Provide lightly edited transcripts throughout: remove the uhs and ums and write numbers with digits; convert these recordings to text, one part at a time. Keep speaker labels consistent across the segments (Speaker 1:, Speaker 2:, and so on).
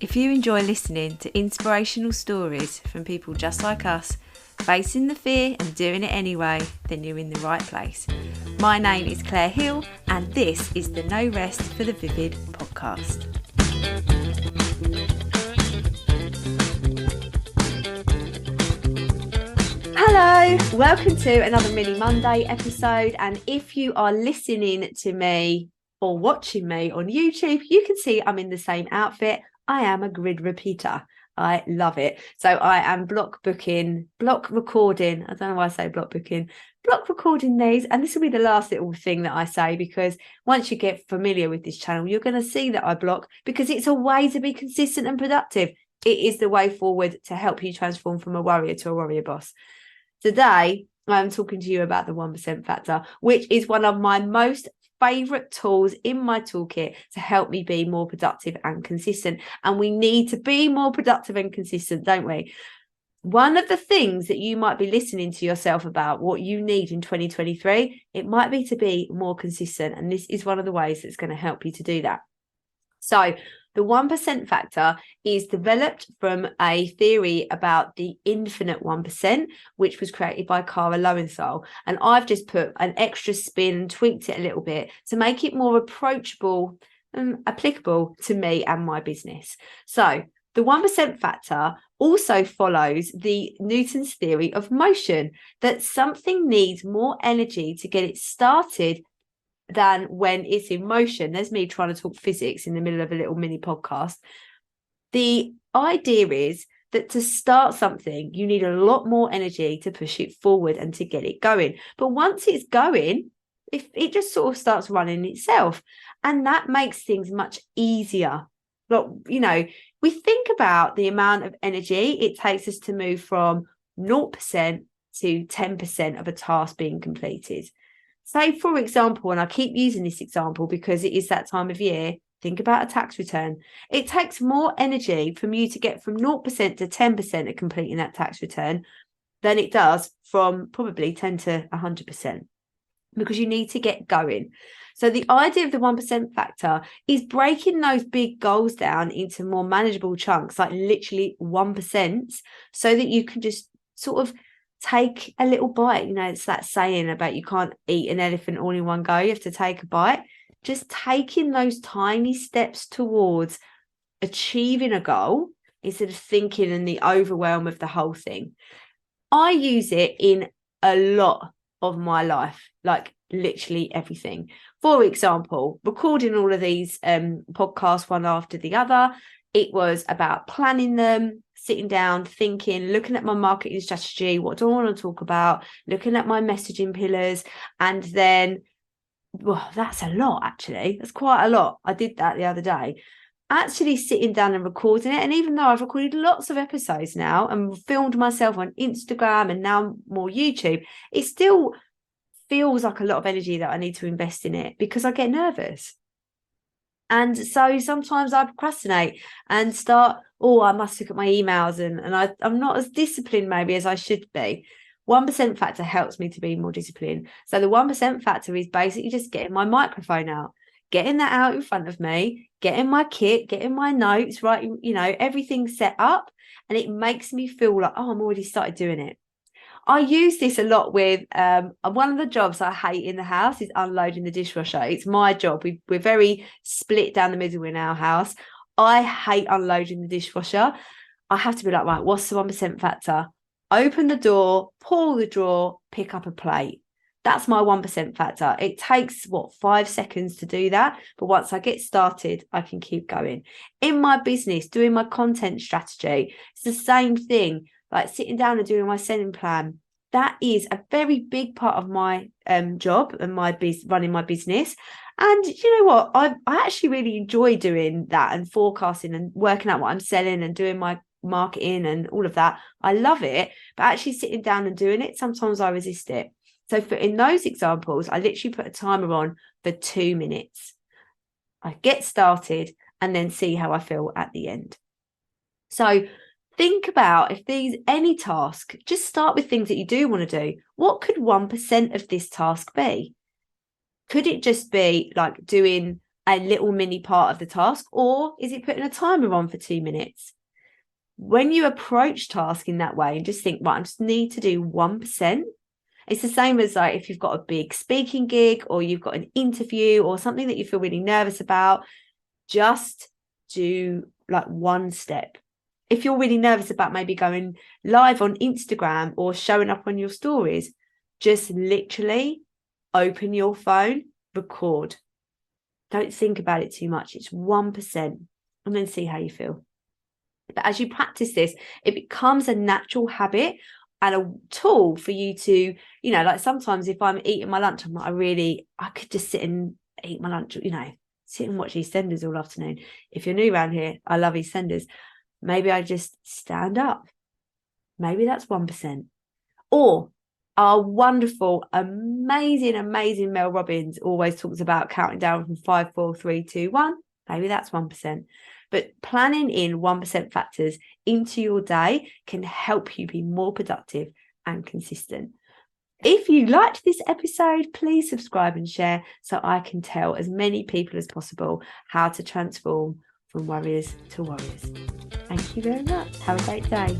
Speaker 1: If you enjoy listening to inspirational stories from people just like us, facing the fear and doing it anyway, then you're in the right place. My name is Claire Hill, and this is the No Rest for the Vivid podcast. Hello, welcome to another Mini Monday episode. And if you are listening to me or watching me on YouTube, you can see I'm in the same outfit. I am a grid repeater. I love it. So I am block recording. I don't know why I say block recording these. And this will be the last little thing that I say, because once you get familiar with this channel, you're going to see that I block, because it's a way to be consistent and productive. It is the way forward to help you transform from a warrior to a warrior boss. Today, I'm talking to you about the 1% factor, which is one of my most favorite tools in my toolkit to help me be more productive and consistent. And we need to be more productive and consistent, don't we? One of the things that you might be listening to yourself about, what you need in 2023, it might be to be more consistent. And this is one of the ways that's going to help you to do that. So the 1% factor is developed from a theory about the infinite 1%, which was created by Kara Lowenthal. And I've just put an extra spin and tweaked it a little bit to make it more approachable and applicable to me and my business. So the 1% factor also follows the Newton's theory of motion, that something needs more energy to get it started than when it's in motion. There's me trying to talk physics in the middle of a little mini podcast. The idea is that to start something, you need a lot more energy to push it forward and to get it going. But once it's going, if it just sort of starts running itself, and that makes things much easier. But, you know, we think about the amount of energy it takes us to move from 0% to 10% of a task being completed. Say, for example, and I keep using this example because it is that time of year, think about a tax return. It takes more energy from you to get from 0% to 10% of completing that tax return than it does from probably 10 to 100%, because you need to get going. So the idea of the 1% factor is breaking those big goals down into more manageable chunks, like literally 1%, so that you can just sort of take a little bite. You know, it's that saying about you can't eat an elephant all in one go. You have to take a bite. Just taking those tiny steps towards achieving a goal instead of thinking in the overwhelm of the whole thing. I use it in a lot of my life, like literally everything. For example, recording all of these podcasts one after the other, it was about planning them, sitting down, thinking, looking at my marketing strategy, what do I want to talk about, looking at my messaging pillars, and then, well, that's a lot, actually. That's quite a lot. I did that the other day. Actually sitting down and recording it. And even though I've recorded lots of episodes now and filmed myself on Instagram and now more YouTube, it still feels like a lot of energy that I need to invest in it, because I get nervous. And so sometimes I procrastinate and start, I must look at my emails, and I'm not as disciplined maybe as I should be. 1% factor helps me to be more disciplined. So the 1% factor is basically just getting my microphone out, getting that out in front of me, getting my kit, getting my notes, right? You know, everything set up, and it makes me feel like, I'm already started doing it. I use this a lot with one of the jobs I hate in the house is unloading the dishwasher. It's my job. We're very split down the middle in our house. I hate unloading the dishwasher. I have to be like, right, what's the 1% factor? Open the door, pull the drawer, pick up a plate. That's my 1% factor. It takes, 5 seconds to do that. But once I get started, I can keep going. In my business, doing my content strategy, it's the same thing. Like sitting down and doing my selling plan, that is a very big part of my job and running my business. And you know what? I actually really enjoy doing that and forecasting and working out what I'm selling and doing my marketing and all of that. I love it. But actually sitting down and doing it, sometimes I resist it. So in those examples, I literally put a timer on for 2 minutes. I get started and then see how I feel at the end. So think about, if there's any task, just start with things that you do want to do. What could 1% of this task be? Could it just be like doing a little mini part of the task, or is it putting a timer on for 2 minutes? When you approach task in that way and just think, right, I just need to do 1%. It's the same as like if you've got a big speaking gig or you've got an interview or something that you feel really nervous about, just do like one step. If you're really nervous about maybe going live on Instagram or showing up on your stories, just literally open your phone, record. Don't think about it too much. It's 1%, and then see how you feel. But as you practice this, it becomes a natural habit and a tool for you to, you know, like sometimes if I'm eating my lunch, I'm like, I could just sit and eat my lunch, you know, sit and watch EastEnders all afternoon. If you're new around here, I love EastEnders. Maybe I just stand up. Maybe that's 1%. Or our wonderful, amazing Mel Robbins always talks about counting down from 5, 4, 3, 2, 1. Maybe that's 1%. But planning in 1% factors into your day can help you be more productive and consistent. If you liked this episode, please subscribe and share so I can tell as many people as possible how to transform from worriers to warriors. Thank you very much. Have a great day.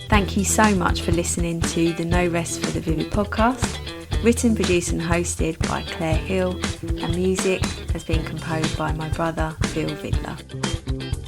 Speaker 1: Thank you so much for listening to the No Rest for the Vivid podcast. Written, produced and hosted by Claire Hill, and music has been composed by my brother Phil Vidler.